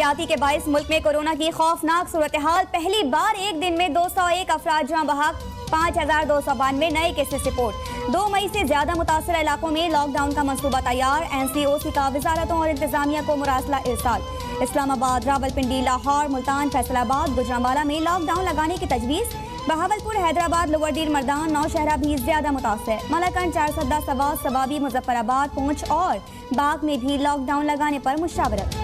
ज्यादती के बाइस मुल्क में कोरोना की खौफनाक सूरत हाल। पहली बार एक दिन में 201 अफराद जहां बहक, 5292 नए केसेस रिपोर्ट। 2 मई से ज्यादा मुतासर इलाकों में लॉकडाउन का मंसूबा तैयार। NCOC का वजारतों और इंतजामिया को मुरासला इरसाल। इस्लामाबाद, रावलपिंडी, लाहौर, मुल्तान, फैसलाबाद, गुजरांवाला में लॉकडाउन लगाने की तजवीज़। बहावलपुर, हैदराबाद, लोअरदीर, मर्दान, नौशहरा भी ज्यादा मुतासर। मलाकंड, चारसद्दा, सवास, सवाबी, मुजफ्फराबाद, पूंछ और बाग में भी लॉकडाउन लगाने पर मुशावरत।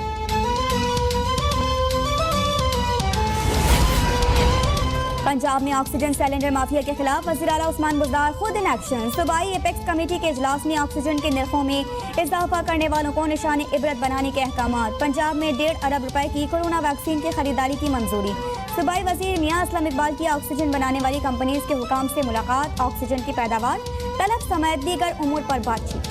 पंजाब में ऑक्सीजन सिलेंडर माफिया के खिलाफ वज़ीर आला उस्मान बुज़दार खुद इन एक्शन। सूबाई एपेक्स कमेटी के इजलास में ऑक्सीजन के निर्खों में इजाफा करने वालों को निशाने इबरत बनाने के अहकामात। पंजाब में 1.5 अरब रुपए की कोरोना वैक्सीन की खरीदारी की मंजूरी। सूबाई वजीर मियां असलम इकबाल की ऑक्सीजन बनाने वाली कंपनीज के हुकाम से मुलाकात। ऑक्सीजन की पैदावार, तलब समेत दीगर उमूर पर बातचीत।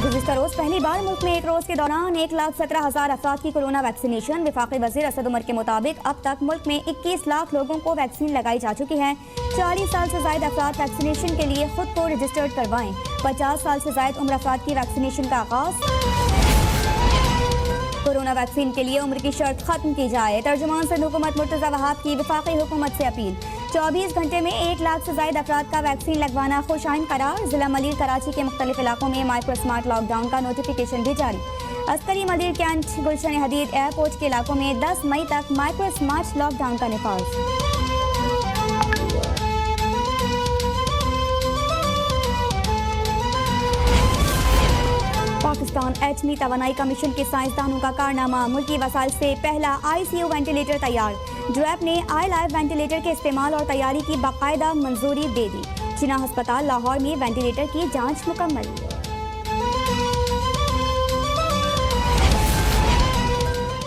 गुज़िश्ता रोज पहली बार मुल्क में एक रोज के दौरान 1,17,000 अफराद की कोरोना वैक्सीनेशन। वफाकी वज़ीर असद उमर के मुताबिक अब तक मुल्क में 21 लाख लोगों को वैक्सीन लगाई जा चुकी है। 40 साल से ज्यादा अफराद वैक्सीनेशन के लिए खुद को रजिस्टर्ड करवाएं। 50 साल से ज्यादा उम्र अफराद की वैक्सीनेशन का आगाज। कोरोना वैक्सीन के लिए उम्र की शर्त खत्म की जाए। तर्जुमान सिंध हुकूमत मुर्तज़ा वहाब की वफाकी हुकूमत से अपील। 24 घंटे में 1 लाख से ज्यादा अफराद का वैक्सीन लगवाना खुशाइन करार। जिला मलिर कराची के मुख्तलिफ इलाकों में माइक्रो स्मार्ट लॉकडाउन का नोटिफिकेशन भी जारी। अस्करी मलिर कैंट, गुलशन हदीद एयरपोर्ट के इलाकों में 10 मई तक माइक्रो स्मार्ट लॉकडाउन का निफाज। पाकिस्तान एटमी तवानाई कमीशन के साइंसदानों का कारनामा। मुल्की वसाइल से पहला ICU वेंटिलेटर तैयार। ड्रैप ने iLife वेंटिलेटर के इस्तेमाल और तैयारी की बाकायदा मंजूरी दे दी। जिना अस्पताल लाहौर में वेंटिलेटर की जांच मुकम्मल।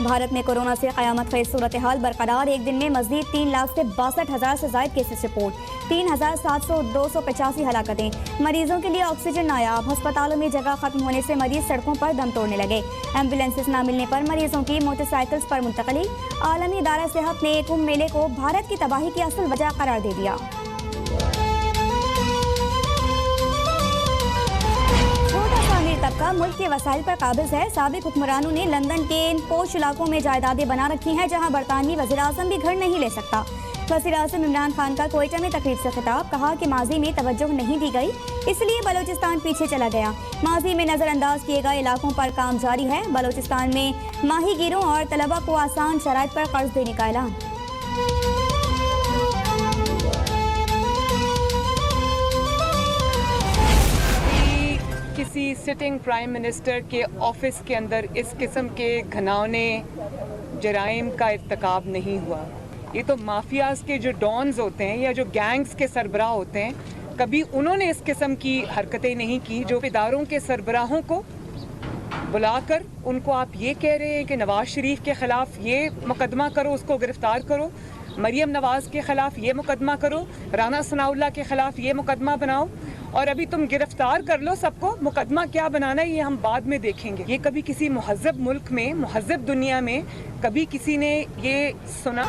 भारत में कोरोना से क़यामत खेज़ सूरत हाल बरकरार। एक दिन में मज़ीद 3,62,000 से ज़ायद केसेस रिपोर्ट। 3,285 हलाकतें। मरीजों के लिए ऑक्सीजन नायाब। अस्पतालों में जगह खत्म होने से मरीज सड़कों पर दम तोड़ने लगे। एम्बुलेंसेस न मिलने पर मरीजों की मोटरसाइकिल्स पर मुंतकली। आलमी इदारा सेहत ने कुंभ मेले को भारत की तबाही की असल वजह करार दे दिया। तबका मुल्क के वसाइल पर काबिज है। साबिक हुक्मरानों ने लंदन के इन पोश इलाकों में जायदादें बना रखी हैं जहां बरतानवी वज़ीर-ए-आज़म भी घर नहीं ले सकता। वज़ीर-ए-आज़म इमरान खान का क्वेटा में तकरीब से खिताब। कहा कि माजी में तवज्जो नहीं दी गई, इसलिए बलूचिस्तान पीछे चला गया। माजी में नज़रअंदाज किए गए इलाकों पर काम जारी है। बलूचिस्तान में माहीगीरों और तलबा को आसान शराइत पर कर्ज देने का ऐलान। किसी सिटिंग प्राइम मिनिस्टर के ऑफिस के अंदर इस किस्म के घिनौने जराइम का इर्तिकाब नहीं हुआ। ये तो माफियाज के जो डॉन्स होते हैं या जो गैंग्स के सरबराह होते हैं, कभी उन्होंने इस किस्म की हरकतें नहीं की। जो इदारों के सरबराहों को बुलाकर उनको आप ये कह रहे हैं कि नवाज शरीफ के ख़िलाफ़ ये मुकदमा करो, उसको गिरफ़्तार करो, मरियम नवाज़ के ख़िलाफ़ ये मुकदमा करो, राना सनाउल्लाह के ख़िलाफ़ ये मुकदमा बनाओ और अभी तुम गिरफ्तार कर लो सबको। मुकदमा क्या बनाना है ये हम बाद में देखेंगे। ये कभी किसी मुहज़्ज़ब मुल्क में, मुहज़्ज़ब दुनिया में कभी किसी ने ये सुना?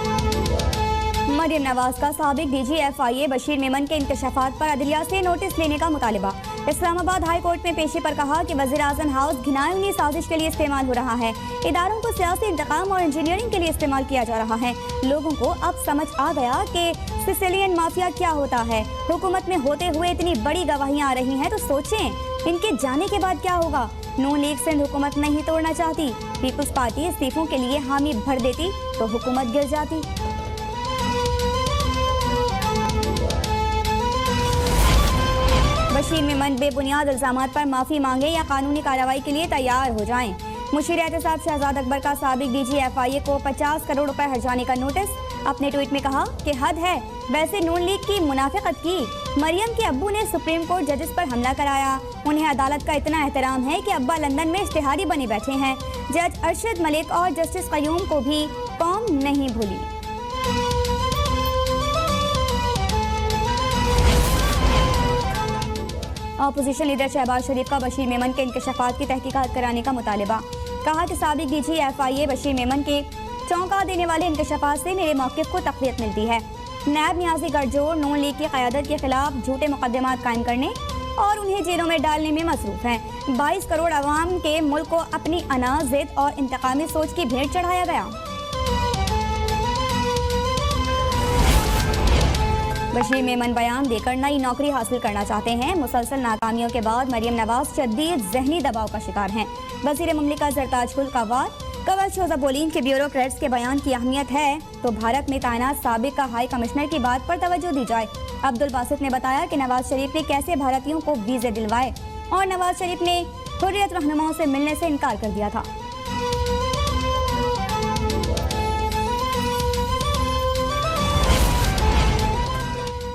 मरियम नवाज का साबिक DG FIA बशीर मेमन के इंकशाफात पर अदलिया से नोटिस लेने का मुतालिबा। इस्लामाबाद हाई कोर्ट में पेशी पर कहा कि वज़ीर-ए-आज़म हाउस घिनौनी साजिश के लिए इस्तेमाल हो रहा है। इदारों को सियासी इंतकाम और इंजीनियरिंग के लिए इस्तेमाल किया जा रहा है। लोगों को अब समझ आ गया कि सिसिलियन माफिया क्या होता है। हुकूमत में होते हुए इतनी बड़ी गवाहियां आ रही हैं तो सोचें इनके जाने के बाद क्या होगा। नून लीग सिंध हुकूमत नहीं तोड़ना चाहती। पीपल्स पार्टी इस्तीफों के लिए हामी भर देती तो हुकूमत गिर जाती। बशीर मेमन बेबुनियाद इल्जामात पर माफ़ी मांगे या कानूनी कार्रवाई के लिए तैयार हो जाएं। मुशीर एहतसाब शहजाद अकबर का साबिक DG FIA को 50 करोड़ रुपए हर्जाने का नोटिस। अपने ट्वीट में कहा कि हद है, वैसे नून लीग की मुनाफिकत की। मरियम के अब्बू ने सुप्रीम कोर्ट जजेस पर हमला कराया। उन्हें अदालत का इतना एहतराम है कि अब्बा लंदन में इश्तिहारी बने बैठे हैं। जज अरशद मलिक और जस्टिस कयूम को भी कौम नहीं भूली। अपोजिशन लीडर शहबाज शरीफ का बशीर मेमन के इंकशाफात की तहकीकात कराने का मुतालिबा। कहा कि साबिक DG FIA बशीर मेमन के चौंका देने वाले इंकशाफात से मेरे मौक़िफ़ को तक़वियत मिलती है। नायब नियाज़ी गठजोड़ नून लीग की क़यादत के खिलाफ झूठे मुकदमात कायम करने और उन्हें जेलों में डालने में मसरूफ हैं। 22 करोड़ अवाम के मुल्क को अपनी अना, जिद और इंतकामी सोच की भेंट चढ़ाया गया। बशीर मेमन बयान देकर नई नौकरी हासिल करना चाहते हैं। मुसलसल नाकामियों के बाद मरियम नवाज शदीद जहनी दबाव का शिकार हैं। वज़ीर मुमलिका ज़रताज गुल कवल शोज़ा बोलीन के ब्यूरोक्रेट्स के बयान की अहमियत है तो भारत में तैनात साबिक हाई कमिश्नर की बात पर तवज्जो दी जाए। अब्दुल बासित ने बताया कि नवाज शरीफ ने कैसे भारतीयों को वीज़े दिलवाए और नवाज शरीफ ने हुर्रियत रहनुमाओं से मिलने से इनकार कर दिया था।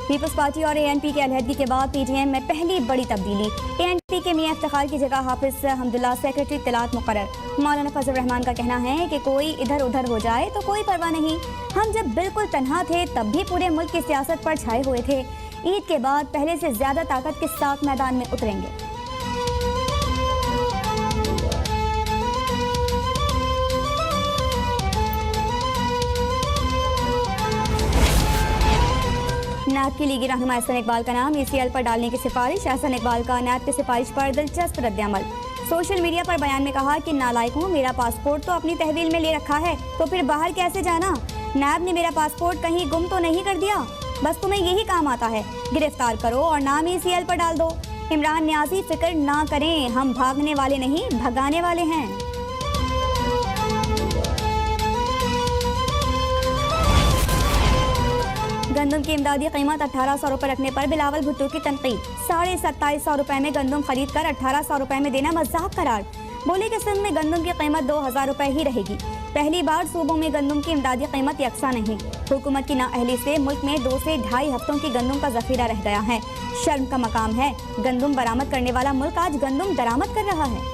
पीपल्स पार्टी और ANP के अलहदगी के बाद PTM में पहली बड़ी तब्दीली। ANP के मियां इफ्तिखार की जगह हाफिज हमदुल्ला सेक्रेटरी इत्तलात मुकर्रर। मौलाना फजल रहमान का कहना है कि कोई इधर उधर हो जाए तो कोई परवाह नहीं, हम जब बिल्कुल तन्हा थे तब भी पूरे मुल्क की सियासत पर छाए हुए थे। ईद के बाद पहले से ज्यादा ताकत के साथ मैदान में उतरेंगे। नैब की लीगी रहनुमा एहसन इकबाल का नाम ECL पर डालने की सिफारिश। एहसन इकबाल का नैब की सिफारिश पर दिलचस्प रद्द-ए-अमल। सोशल मीडिया पर बयान में कहा कि नालायकों, मेरा पासपोर्ट तो अपनी तहवील में ले रखा है तो फिर बाहर कैसे जाना। नैब ने मेरा पासपोर्ट कहीं गुम तो नहीं कर दिया, बस तुम्हें यही काम आता है, गिरफ्तार करो और नाम ECL पर डाल दो। इमरान न्याजी फिक्र ना करें, हम भागने वाले नहीं भगाने वाले हैं। गंदम की इमदादी कीमत 1800 रुपये रखने पर बिलावल भुट्टो की तनकीद। 2750 रुपये में गंदम खरीद कर 1800 रुपये में देना मजाक करार। बोले कि सिंध में गंदम की कीमत 2000 रुपये ही रहेगी। पहली बार सूबों में गंदम की इमदादी कीमत यकसा नहीं। हुकूमत की नाअहली से मुल्क में 2 से ढाई हफ्तों की गंदम का जखीरा रह गया है। शर्म का मकाम है, गंदम बरामद करने वाला मुल्क आज गंदम दरामद कर रहा है।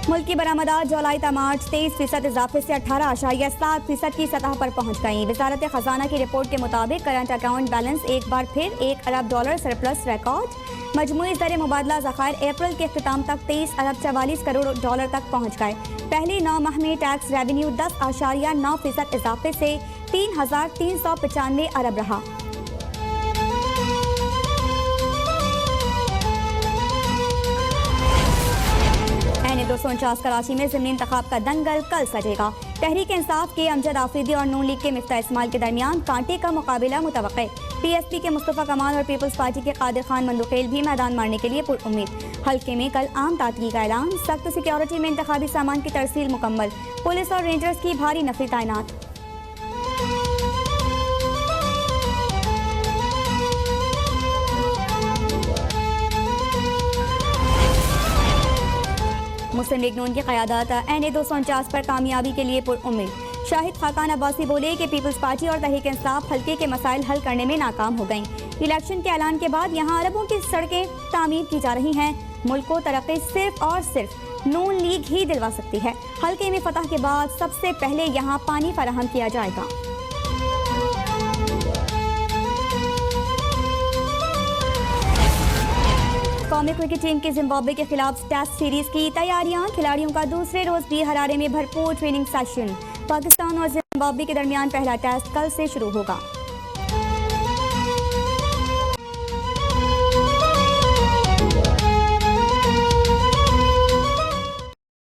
मुल्क की बरामदात जुलाई ta मार्च 23% इजाफे से 18.7% की सतह पर पहुँच गई। वजारत खजाना की रिपोर्ट के मुताबिक करंट अकाउंट बैलेंस एक बार फिर $1 अरब सरप्लस रिकॉर्ड। मजमूई ज़र मुबादला ज़खायर अप्रैल के अख्ताम तक $23 अरब 44 करोड़ तक पहुँच गए। पहले 9 माह में टैक्स रेवेन्यू 10.9% इजाफे से 3395 अरब रहा। NA 249 कराची में ज़िमनी इंतखाब का दंगल कल सजेगा। तहरीक इंसाफ के अमजद आफरीदी और नून लीग के मिफ्ता इस्माइल के दरमियान कांटे का मुकाबला मुतवक्के। PSP के मुस्तफ़ा कमाल और पीपल्स पार्टी के कादिर खान मंदुखेल भी मैदान मारने के लिए पुरउम्मीद। हल्के में कल आम तातगी का ऐलान। सख्त सिक्योरिटी में इंतखाबी सामान की तरसील मुकम्मल। पुलिस और रेंजर्स की भारी नफरी तैनात। मुस्लिम लीग नून की क़यादत NA 249 पर कामयाबी के लिए पुरउम्मीद। शाहिद खाकान अब्बासी बोले कि पीपल्स पार्टी और तहरीक इंसाफ हल्के के मसाइल हल करने में नाकाम हो गईं। इलेक्शन के ऐलान के बाद यहाँ अरबों की सड़कें तामीर की जा रही हैं। मुल्क को तरक्की सिर्फ और सिर्फ नून लीग ही दिलवा सकती है। हल्के में फतह के बाद सबसे पहले यहाँ पानी फराहम किया जाएगा। कौमी क्रिकेट टीम की जिम्बाब्वे के खिलाफ टेस्ट सीरीज की तैयारियां। खिलाड़ियों का दूसरे रोज भी हरारे में भरपूर ट्रेनिंग सेशन। पाकिस्तान और जिम्बाब्वे के दरमियान पहला टेस्ट कल से शुरू होगा।